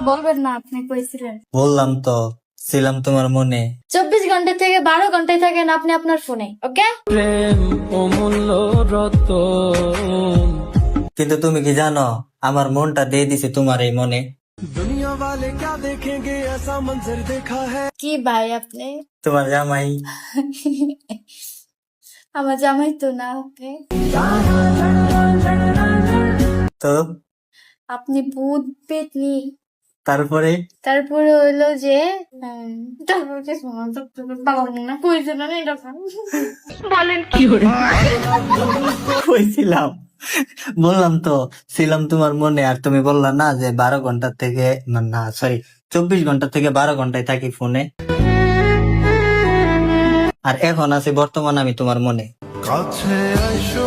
বলবেন না আপনি কইছিলেন। বললাম তো, ছিলাম তোমার মনে। 24 ঘন্টা থেকে 12 ঘন্টায় থাকেন আপনি আপনার ফোনে, ওকে? কিন্তু তুমি কি জানো, আমার মনটা দিয়ে দিছে তোমার এই মনে। কি ভাই আপনি? তোমার জামাই। আমার জামাই তো না আপনি। তো আপনি ভূত পেতনি। তারপরে তারপরে হইলো যে তারপরে কি শোনা পাবো না কইছিল না এরকম। কইছিলাম, বললাম তো ছিলাম তোমার মনে। আর তুমি বললা না যে 12 ঘন্টা থেকে, না সরি, 24 ঘন্টা থেকে 12 ঘন্টায় থাকি ফোনে। আর এখন আছি বর্তমান আমি তোমার মনে। কাছে আইসো